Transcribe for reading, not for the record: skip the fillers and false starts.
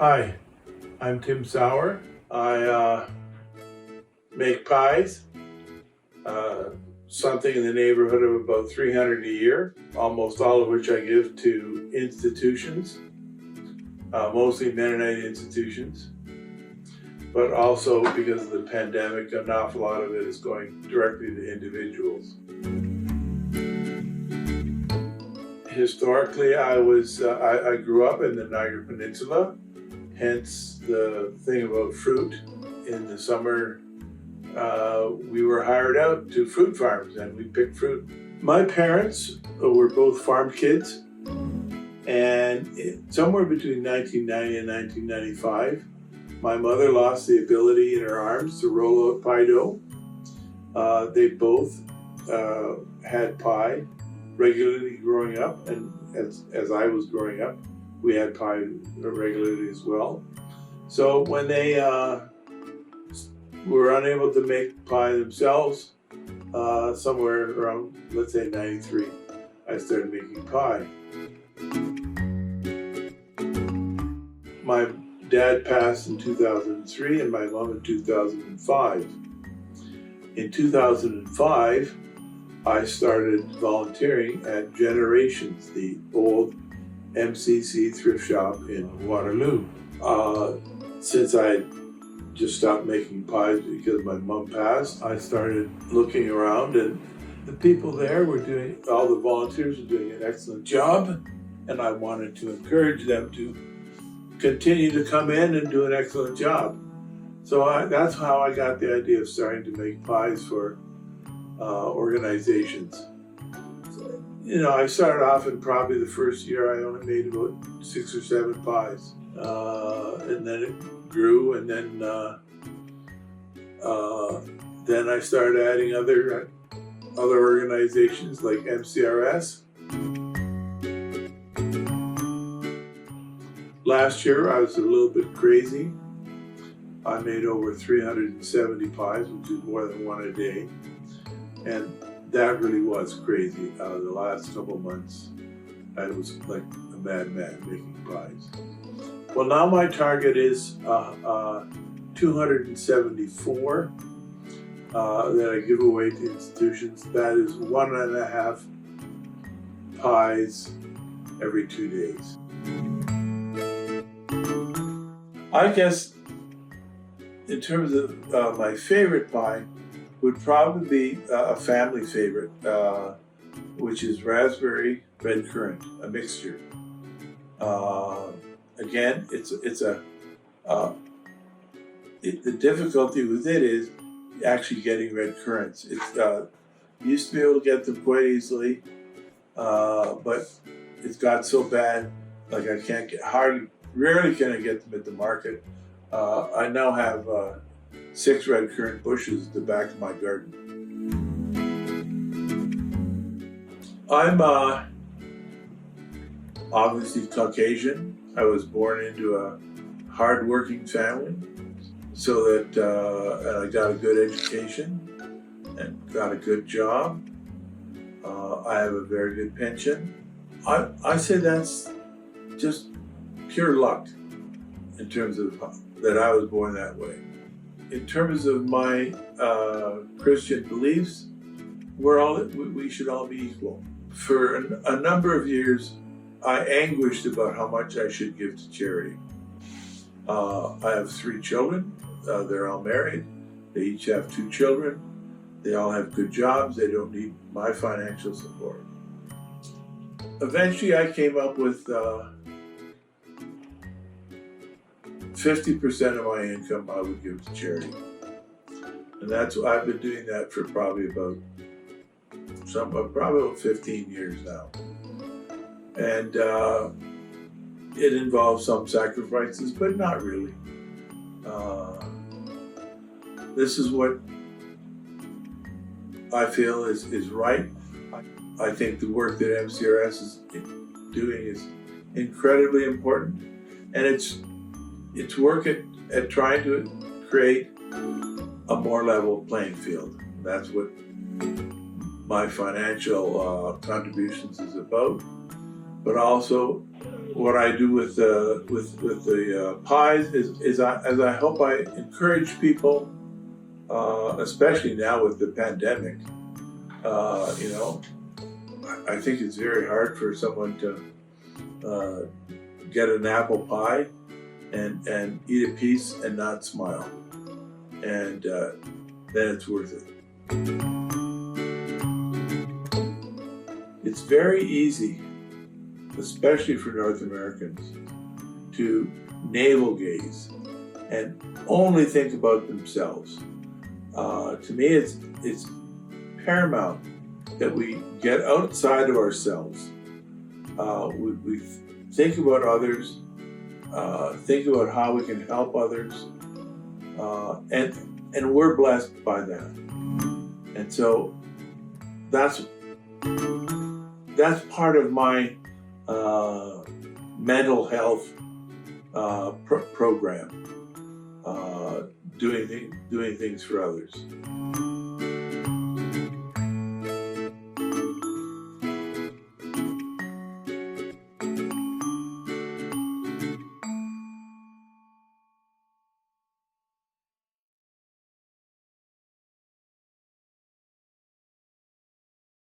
Hi, I'm Tim Sauer. I make pies, something in the neighborhood of about 300 a year, almost all of which I give to institutions, mostly Mennonite institutions, but also because of the pandemic, an awful lot of it is going directly to individuals. Historically, I grew up in the Niagara Peninsula, hence the thing about fruit. In the summer, we were hired out to fruit farms and we picked fruit. My parents were both farm kids, and somewhere between 1990 and 1995, my mother lost the ability in her arms to roll out pie dough. They both had pie regularly growing up, and as I was growing up, we had pie regularly as well. So when they were unable to make pie themselves, somewhere around, let's say 93, I started making pie. My dad passed in 2003 and my mom in 2005. In 2005, I started volunteering at Generations, the old MCC thrift shop in Waterloo. Since I just stopped making pies because my mom passed, I started looking around, and the people there all the volunteers were doing an excellent job, and I wanted to encourage them to continue to come in and do an excellent job. So that's how I got the idea of starting to make pies for organizations. So, I started off, and probably the first year I only made about 6 or 7 pies. And then it grew, and then I started adding other organizations like MCRS. Last year I was a little bit crazy. I made over 370 pies, which is more than one a day. And that really was crazy. The last couple months, I was like a madman making pies. Well, now my target is 274 that I give away to institutions. That is 1.5 pies every 2 days. I guess in terms of my favorite pie, would probably be a family favorite, which is raspberry red currant, a mixture. Again, the difficulty with it is actually getting red currants. Used to be able to get them quite easily, but it's got so bad, like I can't rarely can I get them at the market. I now have 6 red currant bushes at the back of my garden. I'm obviously Caucasian. I was born into a hard-working family, so that and I got a good education and got a good job. I have a very good pension. I say that's just pure luck in terms of that I was born that way. In terms of my Christian beliefs, we should all be equal. For a number of years, I anguished about how much I should give to charity. I have 3 children. They're all married. They each have 2 children. They all have good jobs. They don't need my financial support. Eventually, I came up with 50% of my income I would give to charity. And I've been doing that for probably about 15 years now. And it involves some sacrifices, but not really. This is what I feel is right. I think the work that MCRS is doing is incredibly important, and it's work at trying to create a more level playing field. That's what my financial contributions is about, but also what I do with the pies is I hope I encourage people, especially now with the pandemic. You know, I think it's very hard for someone to get an apple pie and eat a piece and not smile, and then it's worth it. It's very easy, especially for North Americans, to navel gaze and only think about themselves. To me, it's paramount that we get outside of ourselves. We think about others, think about how we can help others, and we're blessed by that. And so that's part of my mental health program, doing things for others.